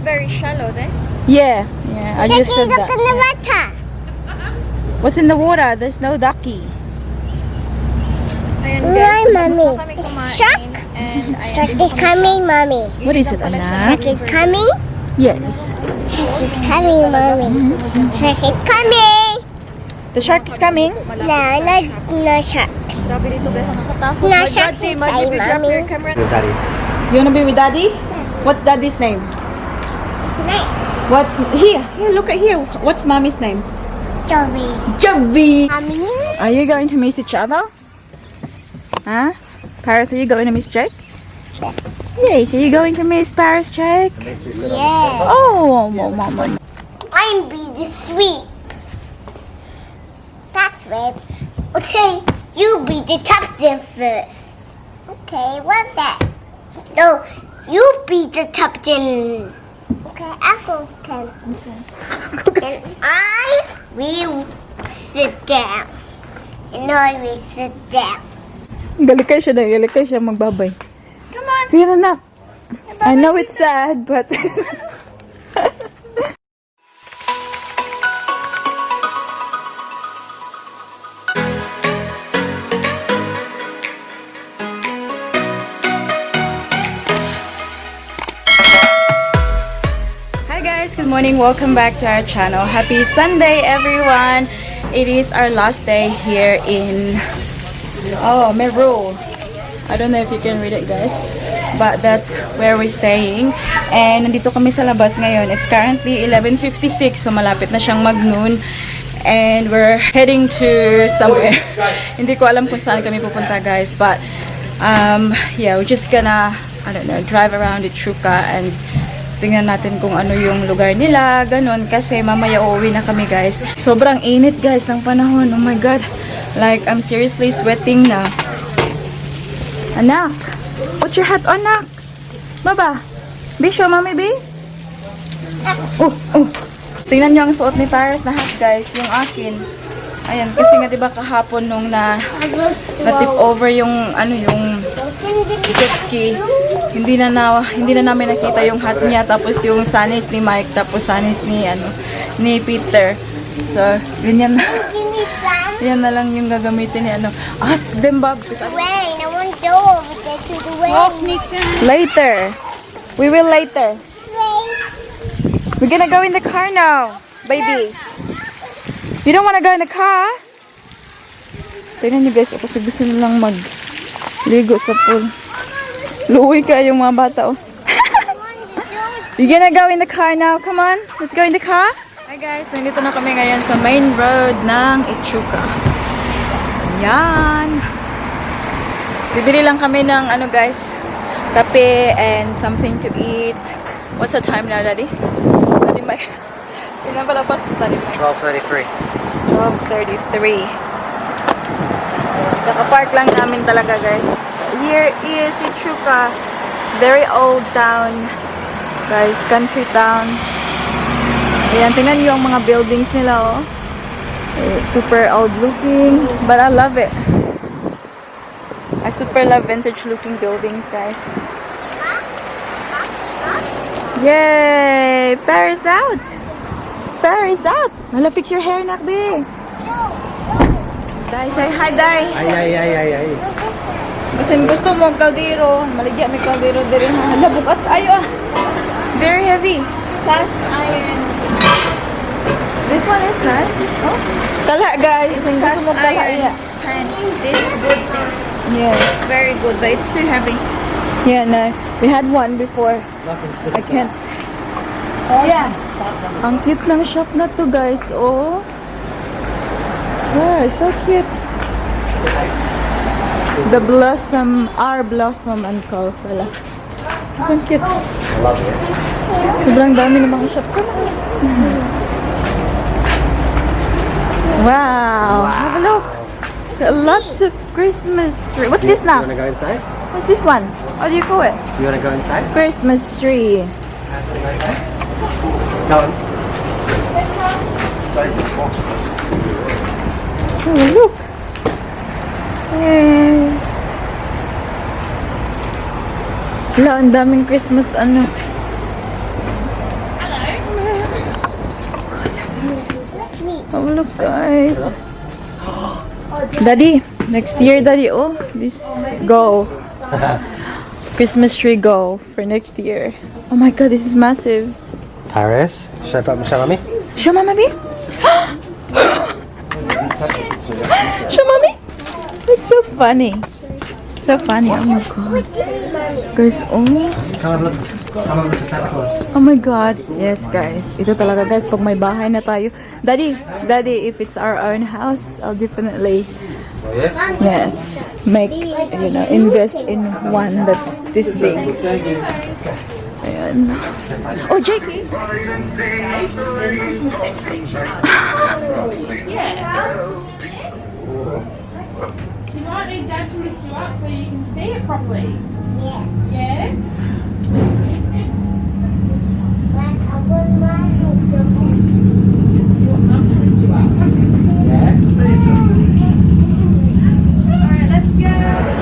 very shallow then. Yeah, I just said Look in the that. water. What's in the water? There's no ducky. Ayan Why, guys, mommy? tapos na kami It's kumain. shark? And ayan, Shark dito is kami coming, mommy. What is it, anak? Shark is coming. Yes. Shark is coming, mommy. Shark is coming. The shark is coming. No shark. Sabi dito guys, nakakatakot. No My shark God, Tim, inside, if you drop mommy. your camera. Daddy. You wanna be with daddy? What's daddy's name? Snake. What's here? Look at here. What's mommy's name? Jovey. Jovey. Mommy. Are you going to miss each other? Huh? Paris, are you going to miss Jake? Yes. Are you going to miss Paris, Jake? Yeah. Oh, mama. I'm be the sweet. That's right. Okay, you be the captain first. Okay, what's that? No, you be the captain. Okay, I'll go captain. And I will sit down. And I will sit down. Galikay siya magbabay. Come on. Sige na. I know it's sad, but... Hi guys, good morning. Welcome back to our channel. Happy Sunday, everyone. It is our last day here in Melbourne. I don't know if you can read it, guys, but that's where we're staying. And nandito kami sa labas ngayon. It's currently 11:56, so malapit na siyang mag-noon. And we're heading to somewhere. Hindi ko alam kung saan kami pupunta, guys, but yeah, we're just gonna, I don't know, drive around the Chuka and tingnan natin kung ano yung lugar nila, ganun, kasi mamaya uuwi na kami, guys. Sobrang init, guys, ng panahon. Oh my God. Like, I'm seriously sweating na. Anak, what's your hat on, anak? Baba. Be, show mommy, be. Oh. Tingnan nyo ang suot ni Paris na hat, guys. Yung akin. Ayan, kasi nga diba kahapon nung na-tip over yung, yung jet ski. Hindi na namin nakita yung hat niya, tapos yung sanis ni Mike, tapos sanis ni Peter. So, ganyan na. Yan na lang yung gagamitin ni Ask them, Bob. Wayne, I want to go over there to the Wayne. Later. We will later. We're gonna go in the car now, baby. You don't wanna go in the car? Tignan nyo, guys, kasi gusto nilang mag-ligo sa pool. Luwi ka yung mga bata, oh. You gonna go in the car now? Come on, let's go in the car. Hi guys, nandito na kami ngayon sa main road ng Echuca. Yan. Bibili lang kami ng guys, kape and something to eat. What's the time now, Daddy? Daddy Mike. Pinapalapas sa Daddy Mike. 12:33. 12:33. Nakapark lang namin talaga, guys. Here is Echuca. Very old town. Guys, country town. Ayan, tingnan nyo yung mga buildings nila, oh. It's super old looking, but I love it. I super love vintage looking buildings, guys. Yay! Paris out! Paris out! Hala, fix your hair, Nakbi. Dai, say hi, Dai. Ay. Basin gusto mo kaldero. Maligya may kaldero din. Hala, bukas ayo. Very heavy. Cast iron. This one is nice. Oh. Tala, guys. Basin gusto mo tala iya. Pan. This is good thing. Yeah. Very good, but it's too heavy. Yeah, no. We had one before. I can't. Yeah. Ang cute ng shop na to, guys. Oh. Yeah, so cute. The blossom, our blossom and call pala. Ang cute. Love it. Sobrang dami ng mga shop. Wow. Have a look. Lots of Christmas tree. What's this now? You wanna go inside? What's this one? What do you call it? You wanna go inside? Christmas tree. Go on. Oh, look. Hey. Wala, ang daming Christmas Oh, look, guys. Daddy, next year, Daddy. Oh, this go. Christmas tree go for next year. Oh my God, this is massive. Paris. Should I put show mommy? Show Mommy. Show Mommy. That's so funny. So funny. Oh my God. Guys, oh. Come and look. Come and look at Santa Claus. Oh my God. Yes, guys. Ito talaga, guys. Pag may bahay na tayo. Daddy, if it's our own house, I'll definitely, Oh yeah? yes, make, invest in one that's this big. Ayan. Oh, Jakey. You might need Dad to lift you up so you can see it properly. Yes. Yeah? But I want my house to You want Mum to lift you up? Yes. Alright, let's go.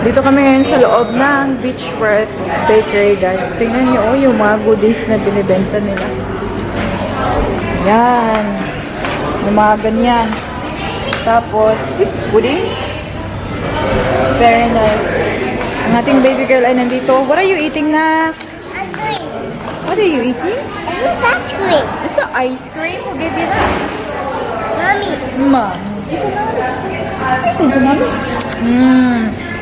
Dito kami ngayon sa loob ng Beechworth Bakery, guys. Tingnan niyo, oh, yung mga goodies na binibenta nila. Yan. Yung mga ganyan. Tapos, pudding. Very nice. Ang ating baby girl ay nandito. What are you eating na? I'm doing. What are you eating? It's ice cream. It's not ice cream. Who gave you that? Mommy. Mom. Gusto nito, Mommy?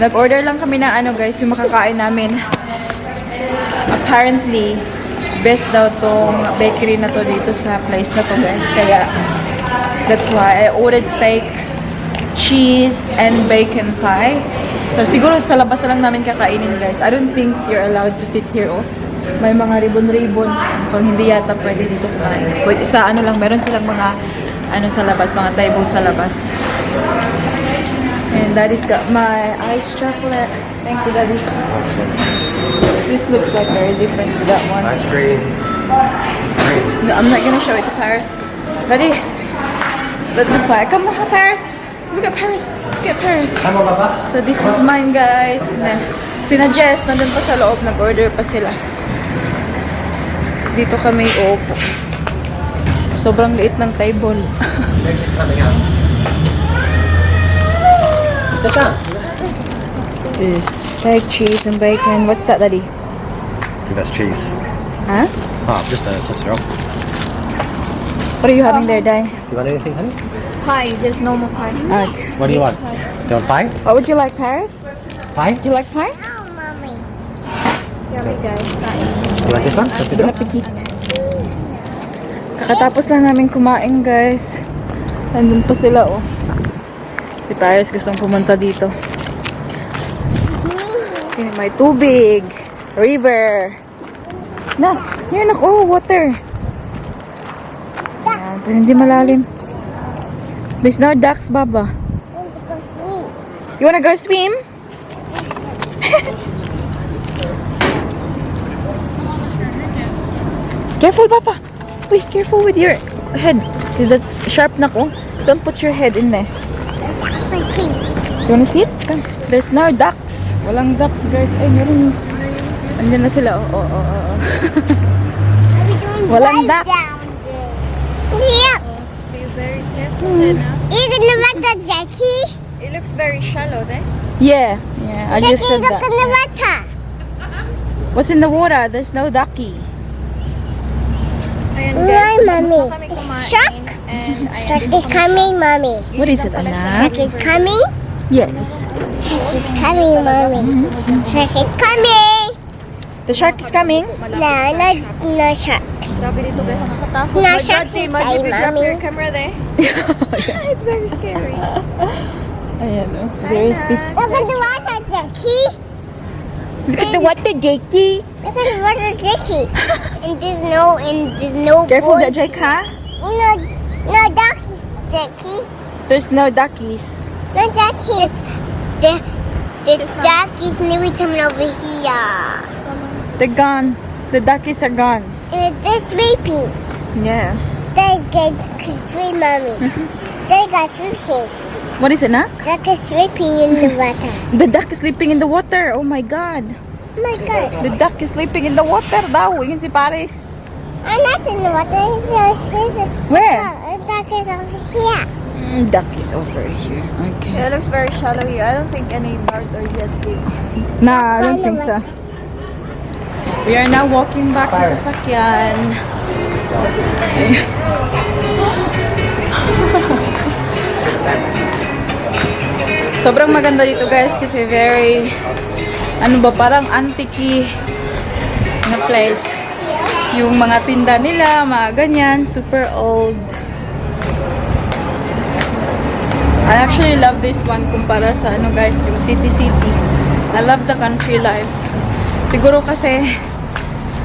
Nag-order lang kami na guys, yung makakain namin. Apparently, best daw tong bakery na to dito sa place na to, guys. Kaya, that's why I ordered steak, cheese, and bacon pie. So, siguro sa labas na lang namin kakainin, guys. I don't think you're allowed to sit here, oh. May mga ribbon-ribbon. Kung hindi yata pwede dito kumain. Pwede sa lang, meron silang mga sa labas, mga table sa labas. And Daddy's got my iced chocolate. Thank you, Daddy. This looks like very different to that one. Ice cream. No, I'm not gonna show it to Paris. Daddy, let me play. Come on, Paris. Look at Paris. Look at Paris. Come on, Papa. So this is mine, guys. And then, sina Jess, nandun pa sa loob, nag-order pa sila. Dito kami uupo. Sobrang liit ng table. It's coming out. Sit down. This steak, cheese, and bacon. What's that, Daddy? I think that's cheese. Huh? Oh, just a sister. What are you having there, Dad? Do you want anything, honey? Pie, just normal pie. What do you want? Do you want pie? What would you like, Paris? Pie? Do you like pie? Oh, mommy. Yummy, guys. You like this one? Bon appetit. Kakatapos lang namin kumain, guys. Nandun pa sila, oh. Si Paris gustong pumunta dito. Okay, may tubig. River. Na, yan ako, water. Yan, pero hindi malalim. There's no ducks, Baba. You wanna go swim? Careful, Papa. Wait, careful with your head. Because that's sharp na ko. Don't put your head in there. You wanna see it? Come. There's no ducks. Walang ducks, guys. Ay, meron. Andyan na sila. Oh. Walang ducks. Yeah. Be very careful then, huh? You gonna let the Jackie? It looks very shallow there. Yeah, I just Jackie, said look that. in the water. What's in the water? There's no ducky. Ayan, Why, guys. mommy? Tapos na kami It's kumain. shark. And ayan, Shark dito is kami- coming, mommy. What is it, anak? Shark is coming. Yes. Shark is coming, mommy. Shark is coming. The shark is coming. No shark. Grabe dito, guys. Nakakatakot. No My shark God, Tim, inside, if you drop mommy. your camera there. It's very scary. Ayan, oh. There's the... Look at the water, Jackie. Look at the water, Jakey. Look at the water, Jackie. and there's no Careful, boat. that Jake, huh? No ducks, Jackie. There's no duckies. No Jackie. The duck is never coming over here. They're gone. The duckies are gone. And they're sleeping. Yeah. They get sleep, mommy. They got sleeping. What is it, Nak? Duck is sleeping in the water. The duck is sleeping in the water. Oh my God. Oh my God. The duck is sleeping in the water daw. Yun si Paris. I'm not in the water. He's Where? A duck is over here. Duck is over here. Okay. It looks very shallow here. I don't think any bird or jet ski. Nah, I don't think so. We are now walking back sa sasakyan. Sobrang maganda dito guys kasi very ano ba parang antique na place. Yung mga tinda nila, mga ganyan, super old. I actually love this one kumpara sa ano guys, yung city. I love the country life. Siguro kasi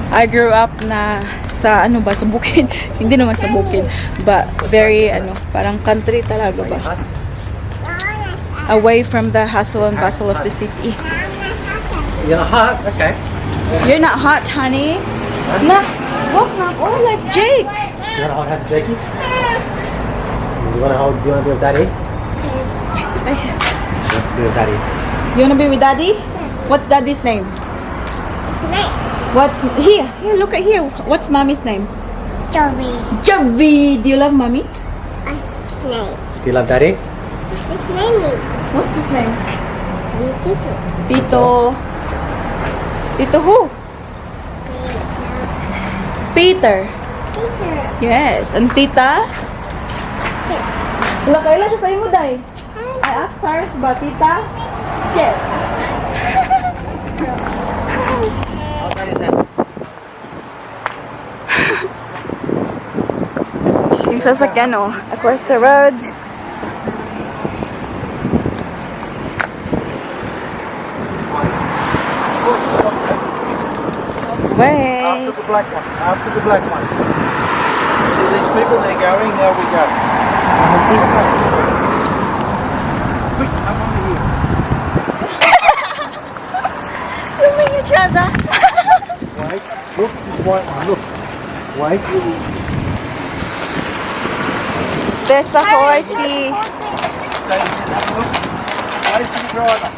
I grew up na sa ano ba, sa bukid. Hindi naman sa bukid, but very ano, parang country talaga ba. Away from the hustle and bustle of the city. You're not hot? Okay. You're not hot, honey. Nah, walk now. Oh, like Jake. You want to hold hands, Jakey? Do you want to be with Daddy? She wants to be with Daddy. You wanna be with Daddy? What's Daddy's name? Snake. What's here? Here, look at here. What's Mommy's name? Jovey. Jovey. Do you love Mommy? A snake. Do you love Daddy? This name What's his name? is Tito. Tito. Tito who? Peter. Peter. Yes. And Tita? Wala kailan siya sa'yo mo, Day? I asked Paris ba, Tita? Yes. I'll try his hands. Yung sasakyan, oh. Across the road. Wait. After the black one. After the black one. See these people, they're going, there we go. Quick, come over here. Filming each other. Wait, look, this white one, look. Wait. There's the horsey. Stay here, have a look. Wait for the driver.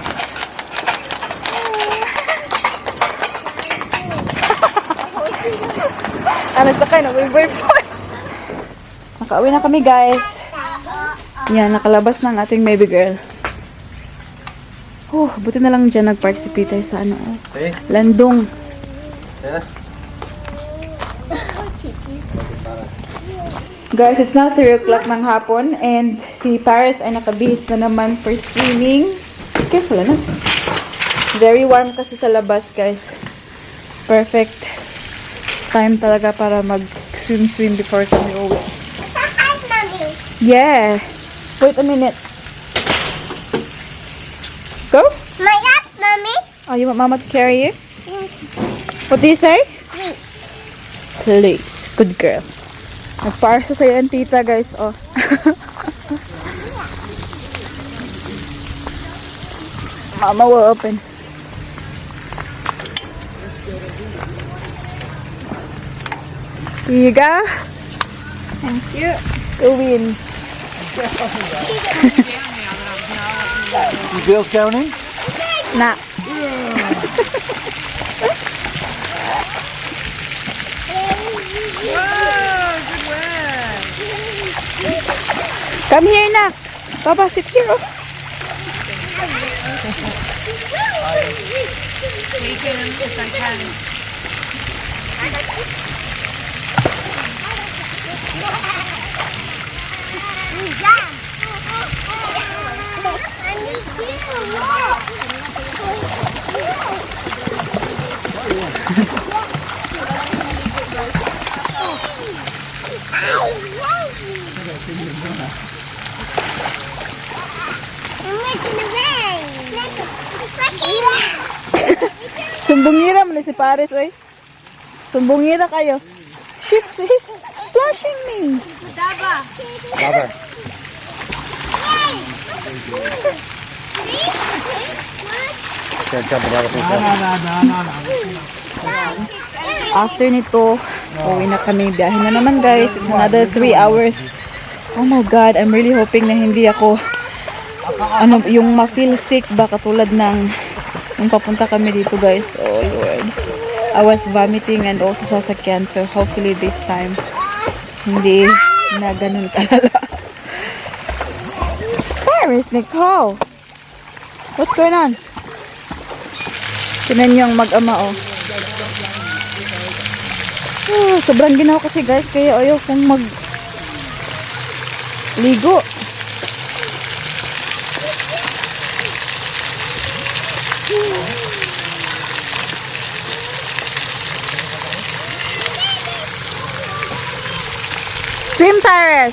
Ano sa kayo? Waverfront. Nakauwi na kami, guys. Yan, nakalabas ng ating baby girl. Buti na lang dyan nag-park si Peter sa ano. See? Landong. Yeah. Guys, it's now 3 o'clock ng hapon and si Paris ay nakabihis na naman for swimming. Careful na. Very warm kasi sa labas, guys. Perfect time talaga para mag-swim before kami uwi. Hi, Mommy. Yeah. Wait a minute. Go? My God, Mommy. Oh, you want Mama to carry you? What do you say? Please. Please. Good girl. Nagparsa sa'yo ang tita, guys. Oh. Mama will open. Here you go. Thank you. You win. You girls going in? Nah. Come here, Nak. Papa, sit here. Oh. Sumbungira mo na si Paris, oy. Sumbungira kayo. He's splashing me. Lover. Can't jump in the other thing. After nito, uwi na kami. Biyahe na naman, guys. It's another 3 hours. Oh my God, I'm really hoping na hindi ako yung ma-feel sick ba katulad ng yung papunta kami dito, guys. Oh Lord. I was vomiting and also sasakyan. So hopefully this time hindi na ganun kalala. Where is Nicole? What's going on? Tinan yung mag-ama, oh. Sobrang ginaw kasi guys, kaya ayaw kong ligo. Swim, Paris!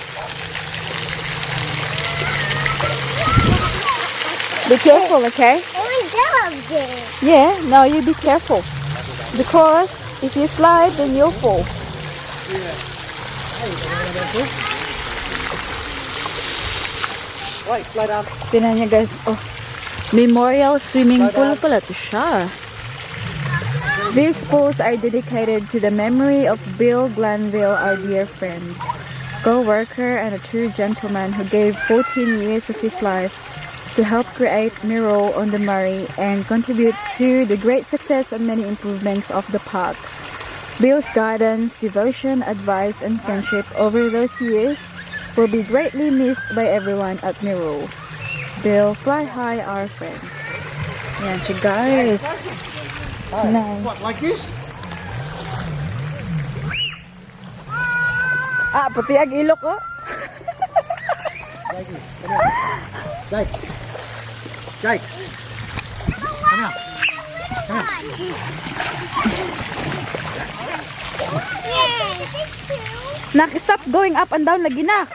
Be careful, okay? Oh, I love this. Yeah, now you be careful. Because if you slide, then you'll fall. Right, slide down. Tingnan niya guys, oh, memorial swimming pool pala to siya. These pools are dedicated to the memory of Bill Glanville, our dear friend, co-worker and a true gentleman who gave 14 years of his life to help create Miro on the Murray and contribute to the great success and many improvements of the park. Bill's guidance, devotion, advice, and friendship over those years will be greatly missed by everyone at Miro. Bill, fly high, our friend. Yan siya, guys. Nice. What, like this? Ah, pati ang ilok, oh. Jake, come here. Jake. Jake. Come here. Come here. Nak, stop going up and down lagi, nak.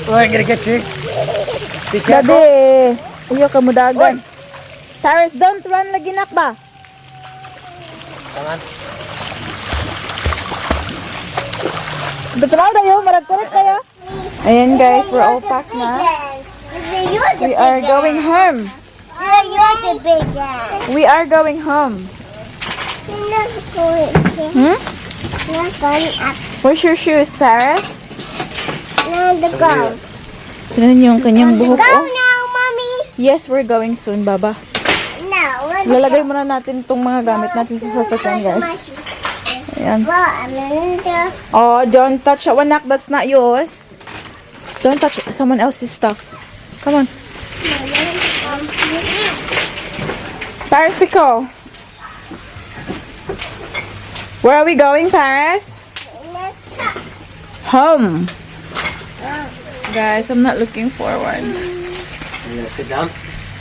Oh, I'm gonna get you. Be careful. Daddy, iyo ka mudagan. Cyrus, don't run lagi, nak ba? Come on. Betul dayo, marag kulit kayo. Ayan guys, we're all packed na. We are going home. You're the big guy. We are going home. You're not going Hmm? You're not going up. Where's your shoes, Paris? No, the go. Tignan yung kanyang buhok, Go oh. now, mommy. Yes, we're going soon, Baba. No, let's Lalagay muna natin itong mga gamit natin sa sasakyan, guys. Ayan. Well, I'm in the... Oh, don't touch that one, Nak. That's not yours. Don't touch someone else's stuff. Come on. Paris, we go. Where are we going, Paris? Home. Guys, I'm not looking forward. You gonna sit down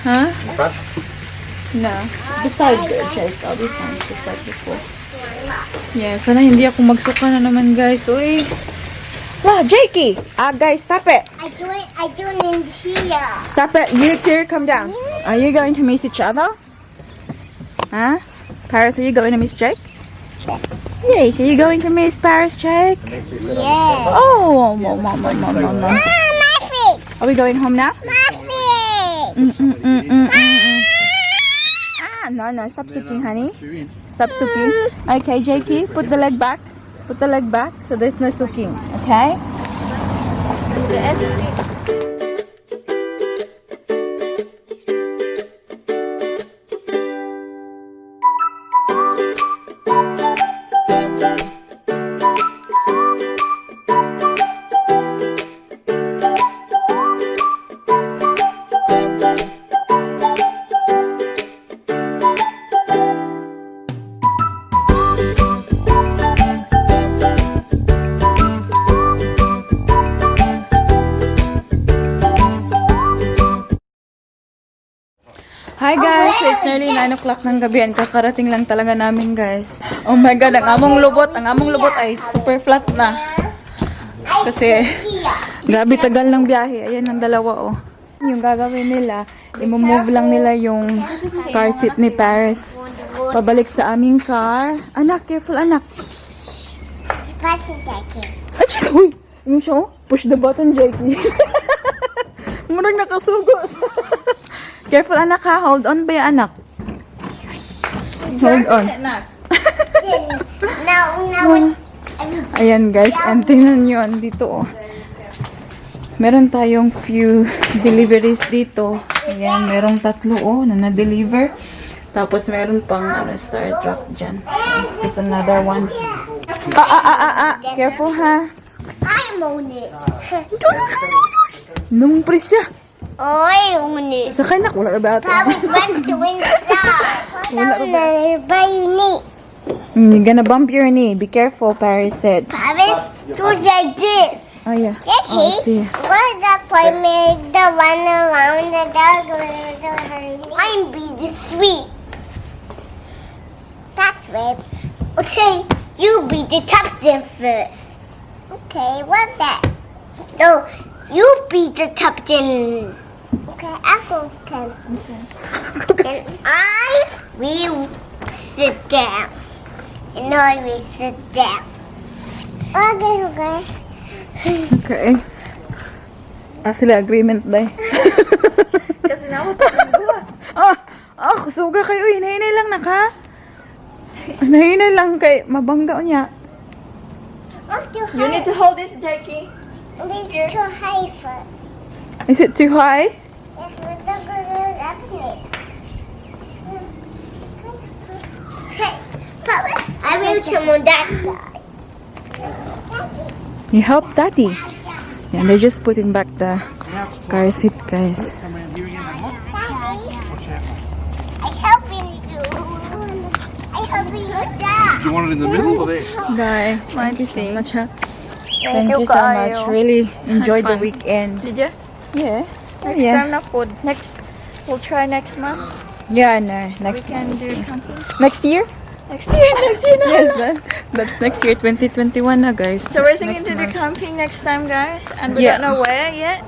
Huh? in front? No. Beside the Jake, I'll be fine. Just like before. Yeah, sana hindi ako magsuka na naman, guys. Uy. Lah, Jakey! Guys, stop it. I do it in here. Stop it. You two, come down. Are you going to miss each other? Huh? Paris, are you going to miss Jake? Yes. Are you going to miss Paris, Jake? Yeah. Oh, mama. My feet. Are we going home now? My feet. No. Stop sucking, honey. Stop sucking. Okay, Jakey, put the leg back. Put the leg back so there's no sucking. Okay? Yes. Hi guys! So it's nearly 9 o'clock ng gabi and kakarating lang talaga namin guys. Oh my god, ang among lubot ay super flat na. Kasi, grabe tagal ng biyahe. Ayan ang dalawa oh. Yung gagawin nila, i-move lang nila yung car seat ni Paris. Pabalik sa aming car. Anak, careful anak. Parcel jacket. Ay, jeez, uy! Yung siya oh, push the button, Jakey. Murag nakasugos. Careful anak ha, hold on ba yung anak? Hold on. No. Ayan guys, and tingnan nyo, dito oh. Meron tayong few deliveries dito. Ayan, merong 3 oh, na na-deliver. Tapos meron pang ano, star drop dyan. There's another one. Careful ha. I'm on it. Nung presya. I own it. Sakay na, wala na ba ito? Paris wants to win the star. But you need. You're gonna bump your knee. Be careful, Paris said. Paris, do like this. Oh yeah. Yes, Oh, I see. what's the point make the one around the dog I'm be the sweet. That's right. Okay, you be the captain first. Okay, what's that? No, you be the captain. Okay, I go captain. And I will sit down. And I will sit down. Okay. Okay. Sila agreement ba? Kasi naman pa Kusuga kayo. Hinahinay lang na ka. Hinahinay lang kay mabangga niya. You need to hold this, Jackie. It's too high for. Is it too high? Yes, we're not going up here. Papa, I will come on that side. You help Daddy. Yeah, they're just putting back the car seat, guys. I helping you. I helping you down. You want it in the middle or there? Bye. Thank you so much, ha? Thank Thank you you so much. kaayo. Really enjoyed the fun. weekend. Did you? Yeah. Next Yeah. time na food. We'll try next month. Yeah, no. Next We can month. do camping. Next year? Next year na. Yes, that's next year, 2021 na, guys. So we're thinking Next to do month. camping next time, guys. And we Yeah. don't know where yet.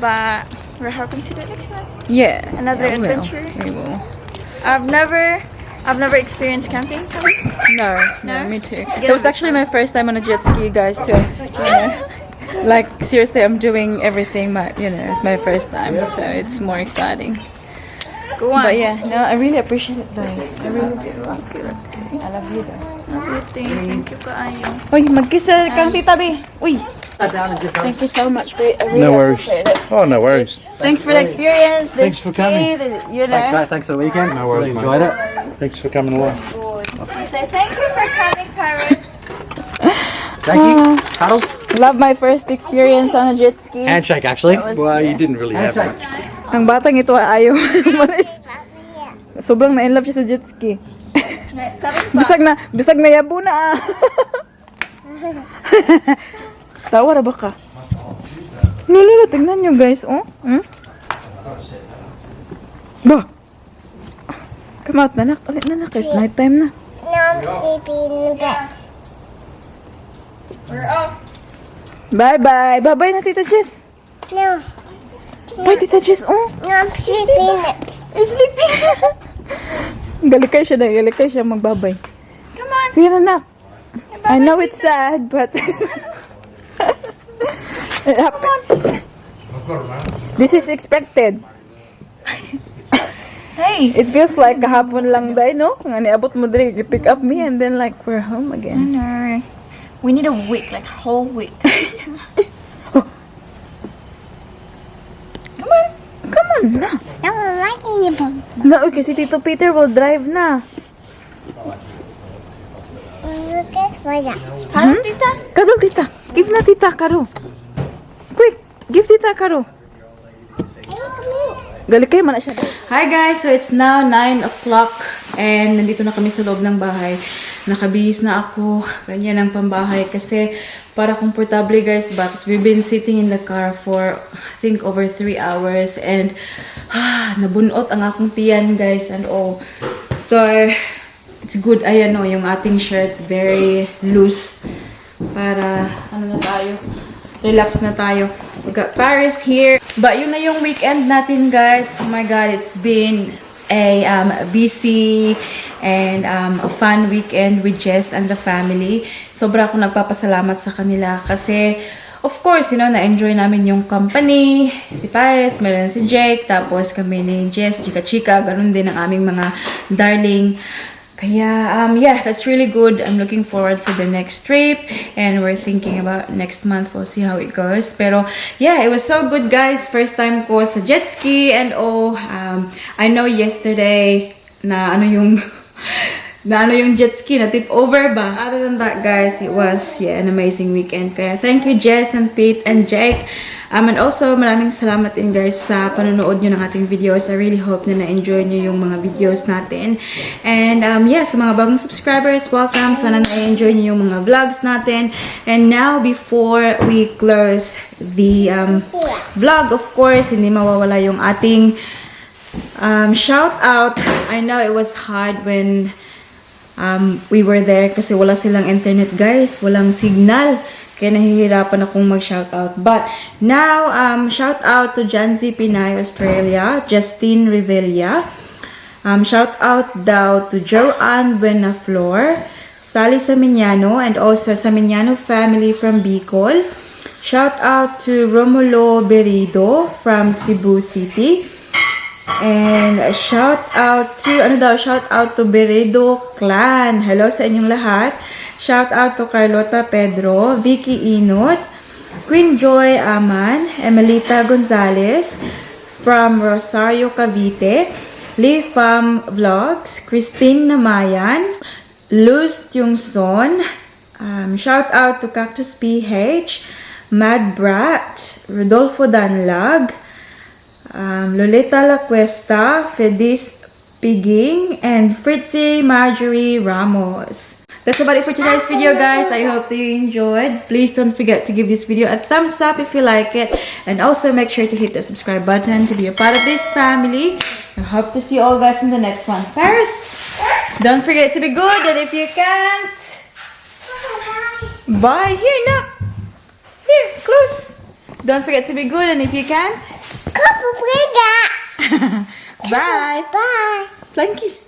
But we're hoping to do it next month. Yeah. Another yeah, we will. adventure. We will. I've never experienced camping. No, No? me too. It was actually my first time on a jet ski, guys. So, like seriously, I'm doing everything. It's my first time, so it's more exciting. Go on. But yeah, no, I really appreciate it, though. I really do. I love you, though. Thank you kaayo. Uy, mag-kiss kang tita, be. Uy. Thank you so much, babe. I really No worries. appreciate it. Oh, no worries. Thanks for the experience. Thanks for coming. Thanks for the weekend. No worries, Really enjoyed it. Thanks for coming along. We say thank you for coming, Paris. Jackie, cuddles? Love my first experience on a jet ski. Handshake, actually. Well, you didn't really have one. Ang batang ito ay ayaw umalis. Sobrang na-inlove siya sa jet ski. Bisag na yabo na. Tawa na ba ka? Lolo, tignan nyo, guys. Oh? Ba? Come out, nanak. Ulit, nanak. It's night time na. Now I'm sleeping in the bed. We're off. Bye-bye. Bye-bye na, Tita Jess. No, Bye, Tita Jess. Oh, I'm sleeping. you're sleeping. Galikay siya na. Galikay siya magbabay. Come on. Pero na. I know it's sad, but it happened. This is expected. Hey. It feels like kahapon lang dahil, no? Nga niabot mo dali, you pick up me and then like we're home again. No. We need a week, like whole week. Come on na. I'm liking you. No, kasi Tito Peter will drive na. Guess what? Hello, Tita. Karo, Tita. Give na, Tita, Karo. Quick, give Tita, Karo. Galikay man na siya. Hi guys, so it's now 9 o'clock and nandito na kami sa loob ng bahay. Nakabihis na ako, ganyan ang pambahay kasi para komportable guys, but we've been sitting in the car for I think over 3 hours and nabunot ang akong tiyan guys and all. So it's good, ayan o, yung ating shirt very loose para ano na tayo, relax na tayo. We got Paris here. But yun na yung weekend natin, guys. Oh my God, it's been a busy and a fun weekend with Jess and the family. Sobra akong nagpapasalamat sa kanila kasi, of course, na-enjoy namin yung company. Si Paris, meron si Jake, tapos kami ni Jess, chika-chika, ganun din ang aming mga darling. Kaya, yeah, that's really good. I'm looking forward for the next trip. And we're thinking about next month. We'll see how it goes. Pero, yeah, it was so good, guys. First time ko sa jet ski and all. I know yesterday, na ano yung jet ski na tip over ba. Other than that, guys, it was an amazing weekend. Kaya thank you Jess and Pete and Jake. And also maraming salamat din guys sa panonood nyo ng ating videos. I really hope na na-enjoy nyo yung mga videos natin. And sa mga bagong subscribers, welcome. Sana na-enjoy nyo yung mga vlogs natin. And now, before we close the vlog, of course, hindi mawawala yung ating shout out. I know it was hard when we were there kasi wala silang internet, guys. Walang signal. Kaya nahihirapan akong mag-shoutout. But now, shout out to Janzi Pinay, Australia, Justine Revilla. Shout out daw to Joanne Buenaflor, Sally Saminiano, and also Saminiano family from Bicol. Shout out to Romulo Berido from Cebu City. And shout out to Berido Clan. Hello sa inyong lahat. Shout out to Carlota Pedro, Vicky Inot, Queen Joy Aman, Emelita Gonzalez from Rosario, Cavite, Lee Pham Vlogs, Christine Namayan, Luz Tiongson. Shout out to Cactus PH, Mad Brat, Rodolfo Danlag, Lolita La Cuesta, Fedis Piging, and Fritzy Marjorie Ramos. That's about it for today's video, guys. I hope that you enjoyed. Please don't forget to give this video a thumbs up if you like it. And also make sure to hit the subscribe button to be a part of this family. I hope to see you all guys in the next one. Paris, don't forget to be good. And if you can't, bye. Here, no. Here, close. Don't forget to be good. And if you can't, bye. Bye. Flying kiss.